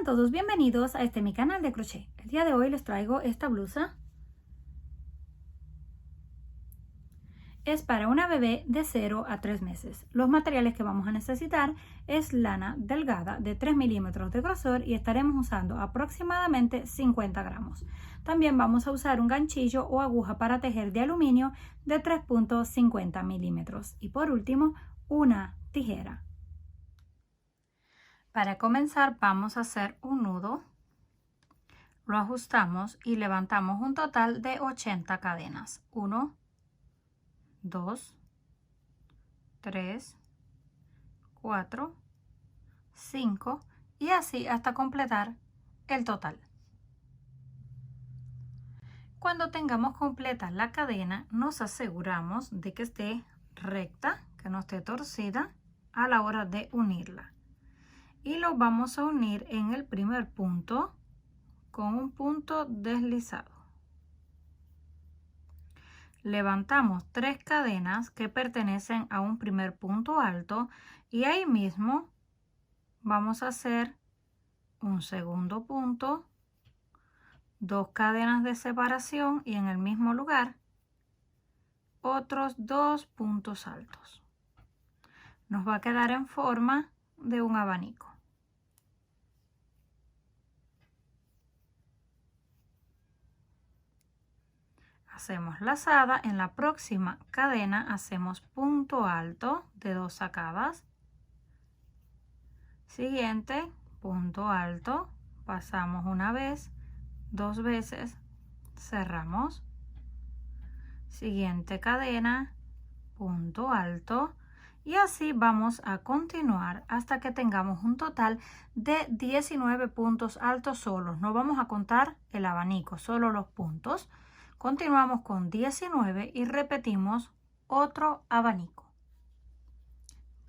todos bienvenidos a mi canal de crochet. El día de hoy les traigo esta blusa. Es para una bebé de 0 a 3 meses. Los materiales que vamos a necesitar es lana delgada de 3 milímetros de grosor y estaremos usando aproximadamente 50 gramos. También vamos a usar un ganchillo o aguja para tejer de aluminio de 3.50 milímetros. Y por último, una tijera. Para comenzar vamos a hacer un nudo. Lo ajustamos y levantamos un total de 80 cadenas. 1, 2, 3, 4, 5 y así hasta completar el total. Cuando tengamos completa la cadena, nos aseguramos de que esté recta, que no esté torcida a la hora de unirla. Y lo vamos a unir en el primer punto con un punto deslizado. Levantamos 3 cadenas que pertenecen a un primer punto alto y ahí mismo vamos a hacer un segundo punto, 2 cadenas de separación y en el mismo lugar otros 2 puntos altos. Nos va a quedar en forma de un abanico. Hacemos lazada, en la próxima cadena hacemos punto alto de 2 sacadas. Siguiente, punto alto, pasamos una vez, 2 veces, cerramos. Siguiente cadena, punto alto y así vamos a continuar hasta que tengamos un total de 19 puntos altos solos. No vamos a contar el abanico, solo los puntos. Continuamos con 19 y repetimos otro abanico.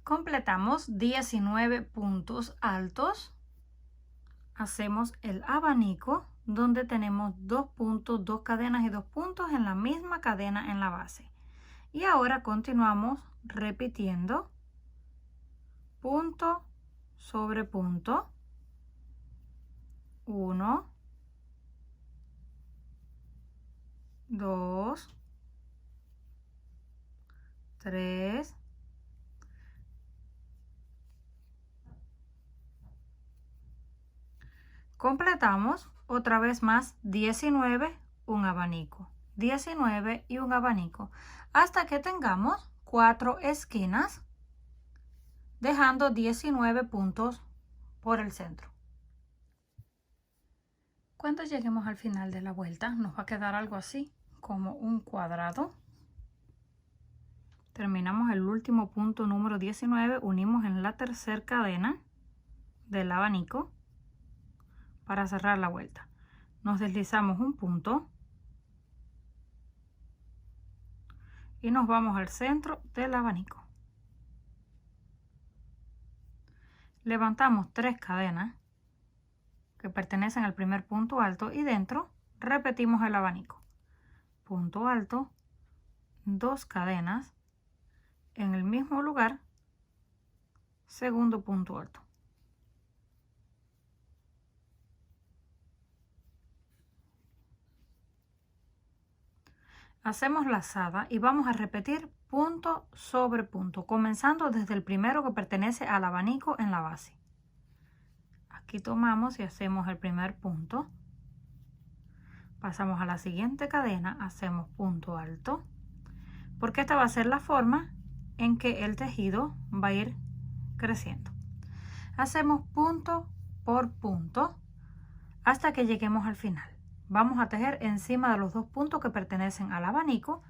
Completamos 19 puntos altos. Hacemos el abanico donde tenemos 2 puntos, 2 cadenas y 2 puntos en la misma cadena en la base. Y ahora continuamos repitiendo punto sobre punto. 1, 2, 3, completamos otra vez más 19, un abanico, 19 y un abanico, hasta que tengamos 4 esquinas, dejando 19 puntos por el centro. Cuando lleguemos al final de la vuelta, nos va a quedar algo así, como un cuadrado. Terminamos el último punto número 19, unimos en la tercera cadena del abanico para cerrar la vuelta. Nos deslizamos un punto y nos vamos al centro del abanico. Levantamos 3 cadenas que pertenecen al primer punto alto y dentro repetimos el abanico. Punto alto, 2 cadenas en el mismo lugar, segundo punto alto. Hacemos lazada y vamos a repetir punto sobre punto, comenzando desde el primero que pertenece al abanico en la base. Aquí tomamos y hacemos el primer punto. Pasamos a la siguiente cadena, hacemos punto alto, porque esta va a ser la forma en que el tejido va a ir creciendo. Hacemos punto por punto hasta que lleguemos al final. Vamos a tejer encima de los 2 puntos que pertenecen al abanico.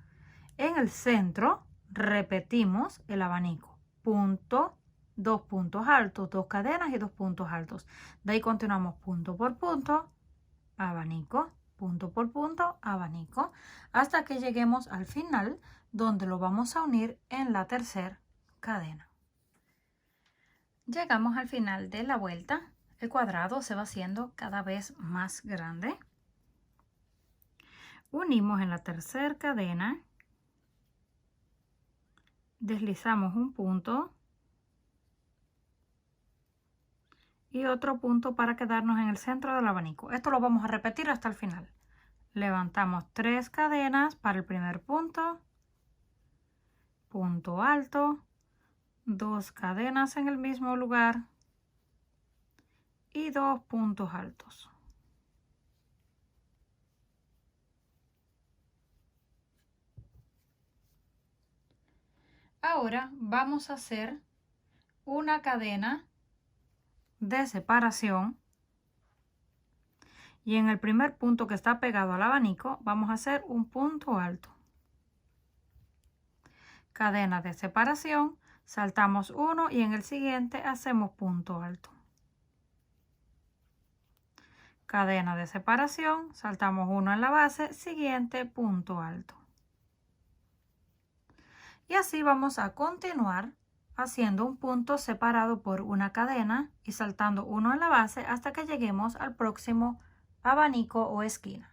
En el centro repetimos el abanico, punto, 2 puntos altos, 2 cadenas y 2 puntos altos. De ahí continuamos punto por punto, abanico, punto por punto, abanico, hasta que lleguemos al final, donde lo vamos a unir en la tercera cadena. Llegamos al final de la vuelta. El cuadrado se va haciendo cada vez más grande. Unimos en la tercera cadena, deslizamos un punto y otro punto para quedarnos en el centro del abanico. Esto lo vamos a repetir hasta el final. Levantamos 3 cadenas para el primer punto, punto alto, 2 cadenas en el mismo lugar y 2 puntos altos. Ahora vamos a hacer una cadena de separación y en el primer punto que está pegado al abanico vamos a hacer un punto alto. Cadena de separación, saltamos uno y en el siguiente hacemos punto alto. Cadena de separación, saltamos uno en la base, siguiente punto alto. Y así vamos a continuar haciendo un punto separado por una cadena y saltando uno en la base hasta que lleguemos al próximo abanico o esquina.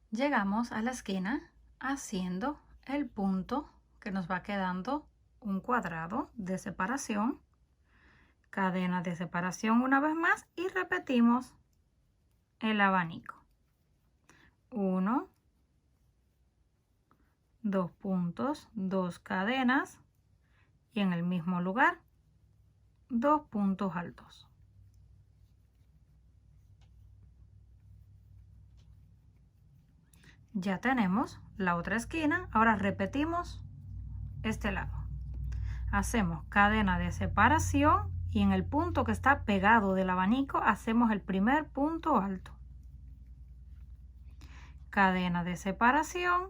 Llegamos a la esquina haciendo el punto que nos va quedando un cuadrado de separación, cadena de separación una vez más y repetimos el abanico. 1, 2 puntos, 2 cadenas y en el mismo lugar 2 puntos altos. Ya tenemos la otra esquina, ahora repetimos este lado. Hacemos cadena de separación y en el punto que está pegado del abanico hacemos el primer punto alto. Cadena de separación,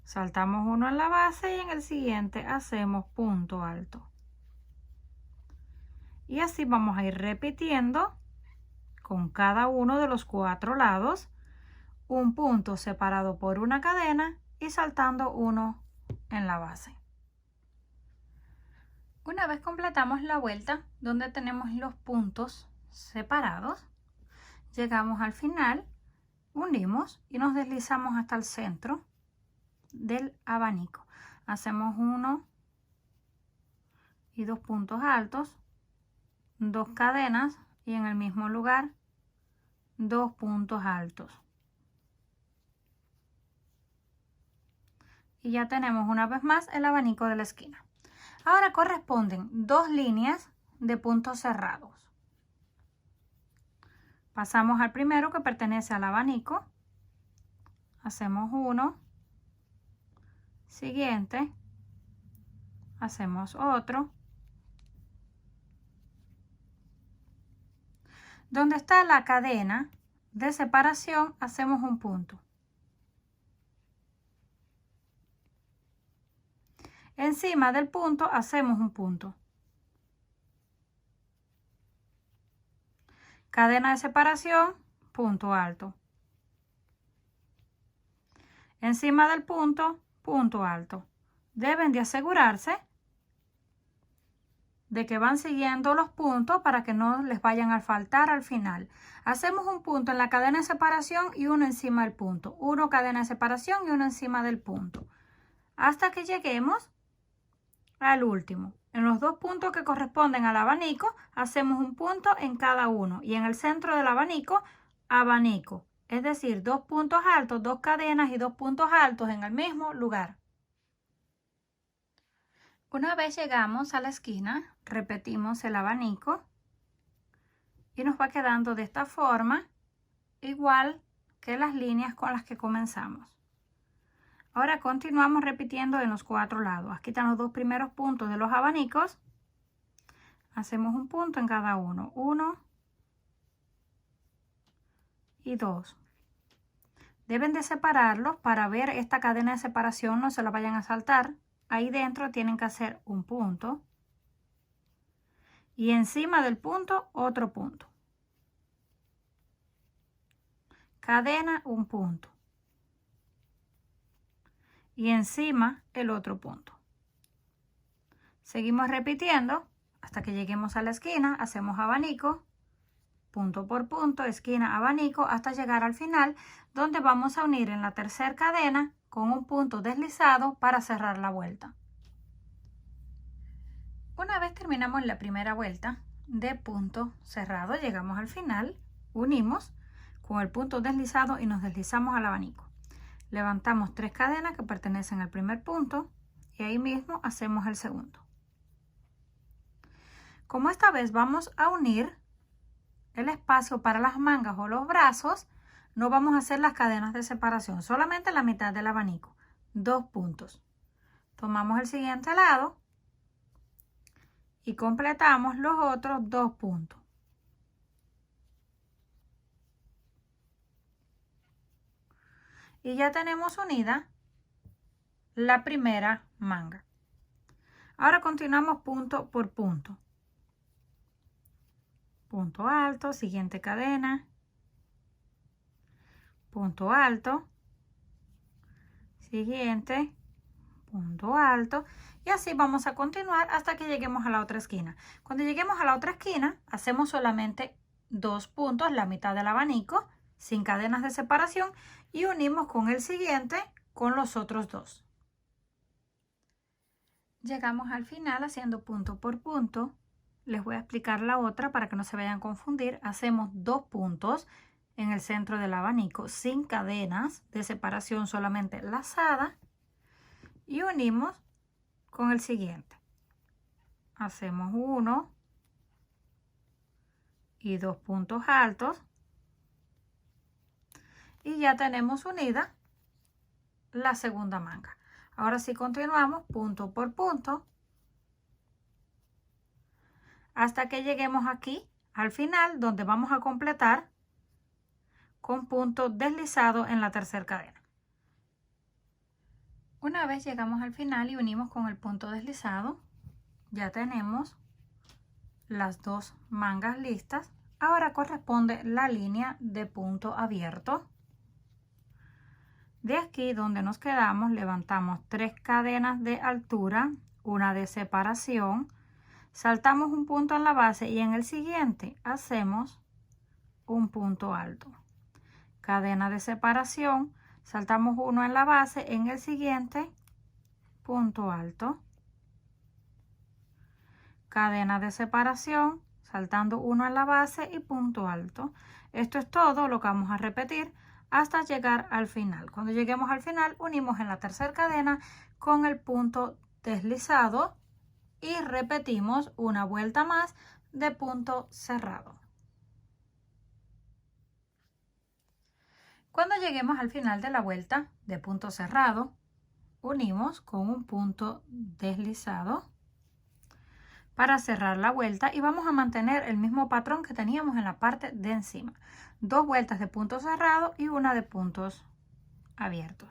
saltamos uno en la base y en el siguiente hacemos punto alto. Y así vamos a ir repitiendo con cada uno de los 4 lados un punto separado por una cadena y saltando uno en la base. Una vez completamos la vuelta donde tenemos los puntos separados, llegamos al final, unimos y nos deslizamos hasta el centro del abanico. Hacemos 1 y 2 puntos altos, 2 cadenas y en el mismo lugar 2 puntos altos. Y ya tenemos una vez más el abanico de la esquina. Ahora corresponden 2 líneas de puntos cerrados. Pasamos al primero que pertenece al abanico. Hacemos 1. Siguiente. Hacemos otro. Donde está la cadena de separación, hacemos un punto. Encima del punto hacemos un punto. Cadena de separación, punto alto. Encima del punto, punto alto. Deben de asegurarse de que van siguiendo los puntos para que no les vayan a faltar al final. Hacemos un punto en la cadena de separación y uno encima del punto. Uno cadena de separación y uno encima del punto. Hasta que lleguemos al último. En los 2 puntos que corresponden al abanico, hacemos un punto en cada uno. Y en el centro del abanico, abanico. Es decir, 2 puntos altos, 2 cadenas y 2 puntos altos en el mismo lugar. Una vez llegamos a la esquina, repetimos el abanico y nos va quedando de esta forma, igual que las líneas con las que comenzamos. Ahora continuamos repitiendo en los 4 lados. Aquí están los 2 primeros puntos de los abanicos. Hacemos un punto en cada uno. 1 y 2. Deben de separarlos para ver esta cadena de separación, no se la vayan a saltar. Ahí dentro tienen que hacer un punto. Y encima del punto, otro punto. Cadena, un punto. Y encima el otro punto. Seguimos repitiendo hasta que lleguemos a la esquina, hacemos abanico, punto por punto, esquina, abanico, hasta llegar al final, donde vamos a unir en la tercera cadena con un punto deslizado para cerrar la vuelta. Una vez terminamos la primera vuelta, de punto cerrado. Llegamos al final, unimos con el punto deslizado y nos deslizamos al abanico. Levantamos 3 cadenas que pertenecen al primer punto y ahí mismo hacemos el segundo. Como esta vez vamos a unir el espacio para las mangas o los brazos, no vamos a hacer las cadenas de separación, solamente la mitad del abanico, 2 puntos. Tomamos el siguiente lado y completamos los otros 2 puntos. Y ya tenemos unida la primera manga. Ahora continuamos punto por punto. Punto alto, siguiente cadena, punto alto, siguiente, punto alto, y así vamos a continuar hasta que lleguemos a la otra esquina. Cuando lleguemos a la otra esquina, hacemos solamente 2 puntos, la mitad del abanico, sin cadenas de separación, y unimos con el siguiente con los otros 2. Llegamos al final haciendo punto por punto. Les voy a explicar la otra para que no se vayan a confundir. Hacemos 2 puntos en el centro del abanico sin cadenas de separación, solamente lazada, y unimos con el siguiente. Hacemos 1 y 2 puntos altos y ya tenemos unida la segunda manga. Ahora sí continuamos punto por punto hasta que lleguemos aquí al final, donde vamos a completar con punto deslizado en la tercera cadena. Una vez llegamos al final y unimos con el punto deslizado, ya tenemos las 2 mangas listas. Ahora corresponde la línea de punto abierto. De aquí donde nos quedamos, levantamos 3 cadenas de altura, una de separación, saltamos un punto en la base y en el siguiente hacemos un punto alto. Cadena de separación, saltamos uno en la base, en el siguiente punto alto. Cadena de separación, saltando uno en la base y punto alto. Esto es todo lo que vamos a repetir hasta llegar al final. Cuando lleguemos al final, unimos en la tercera cadena con el punto deslizado y repetimos una vuelta más de punto cerrado. Cuando lleguemos al final de la vuelta de punto cerrado, unimos con un punto deslizado para cerrar la vuelta y vamos a mantener el mismo patrón que teníamos en la parte de encima. 2 vueltas de punto cerrado y una de puntos abiertos.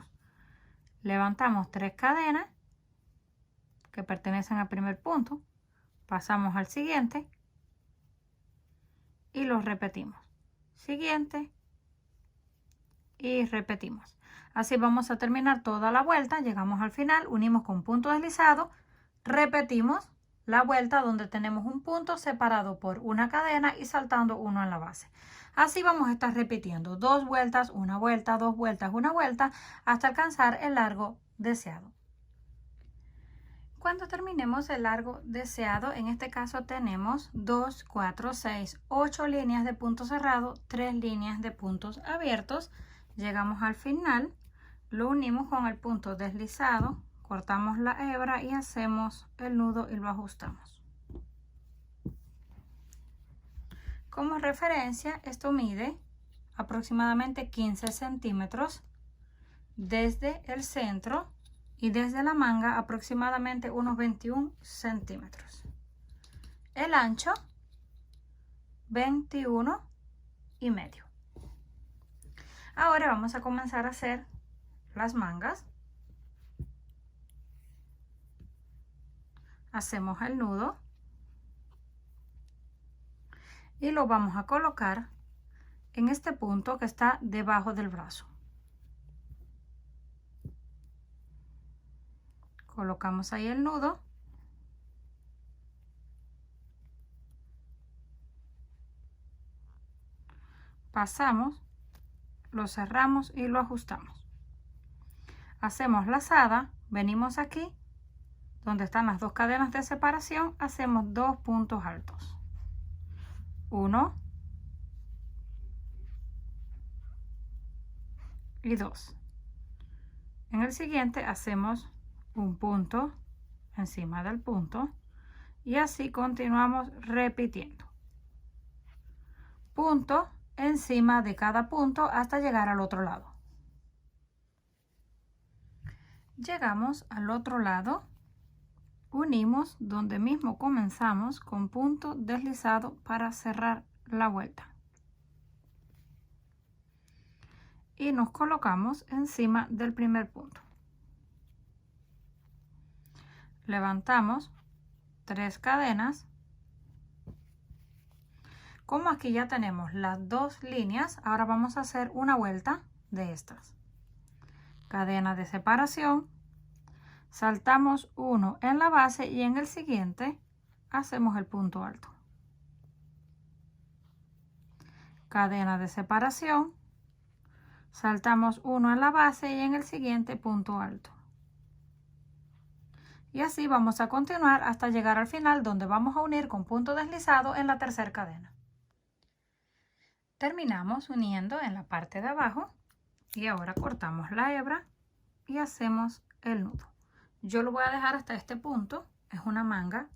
Levantamos 3 cadenas que pertenecen al primer punto, pasamos al siguiente y los repetimos. Siguiente y repetimos. Así vamos a terminar toda la vuelta. Llegamos al final, unimos con punto deslizado, repetimos la vuelta donde tenemos un punto separado por una cadena y saltando uno en la base. Así vamos a estar repitiendo 2 vueltas, una vuelta, 2 vueltas, una vuelta hasta alcanzar el largo deseado. Cuando terminemos el largo deseado, en este caso tenemos 2, 4, 6, 8 líneas de punto cerrado, 3 líneas de puntos abiertos. Llegamos al final, lo unimos con el punto deslizado, cortamos la hebra y hacemos el nudo y lo ajustamos. Como referencia, esto mide aproximadamente 15 centímetros desde el centro y desde la manga aproximadamente unos 21 centímetros. El ancho 21 y medio. Ahora vamos a comenzar a hacer las mangas. Hacemos el nudo y lo vamos a colocar en este punto que está debajo del brazo. Colocamos ahí el nudo. Pasamos, lo cerramos y lo ajustamos. Hacemos lazada, venimos aquí, donde están las 2 cadenas de separación, hacemos 2 puntos altos. 1 y 2. En el siguiente hacemos un punto encima del punto y así continuamos repitiendo. Punto encima de cada punto hasta llegar al otro lado. Llegamos al otro lado, unimos donde mismo comenzamos con punto deslizado para cerrar la vuelta. Y nos colocamos encima del primer punto. Levantamos 3 cadenas. Como aquí ya tenemos las 2 líneas, ahora vamos a hacer una vuelta de estas. Cadena de separación, saltamos 1 en la base y en el siguiente hacemos el punto alto. Cadena de separación, saltamos 1 en la base y en el siguiente punto alto. Y así vamos a continuar hasta llegar al final, donde vamos a unir con punto deslizado en la tercera cadena. Terminamos uniendo en la parte de abajo y ahora cortamos la hebra y hacemos el nudo. Yo lo voy a dejar hasta este punto, es una manga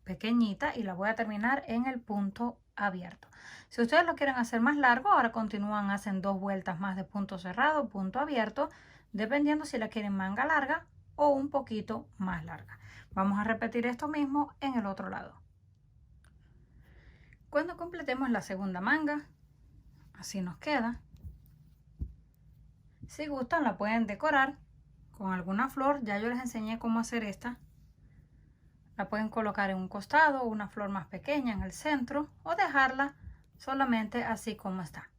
pequeñita y la voy a terminar en el punto abierto. Si ustedes lo quieren hacer más largo, ahora continúan, hacen 2 vueltas más de punto cerrado, punto abierto, dependiendo si la quieren manga larga o un poquito más larga. Vamos a repetir esto mismo en el otro lado. Cuando completemos la segunda manga, así nos queda. Si gustan, la pueden decorar con alguna flor. Ya yo les enseñé cómo hacer esta. La pueden colocar en un costado, una flor más pequeña en el centro o dejarla solamente así como está.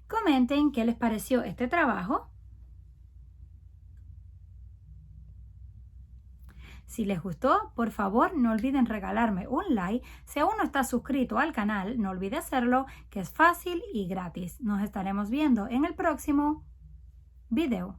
Comenten qué les pareció este trabajo. Si les gustó, por favor no olviden regalarme un like. Si aún no estás suscrito al canal, no olvides hacerlo, que es fácil y gratis. Nos estaremos viendo en el próximo video.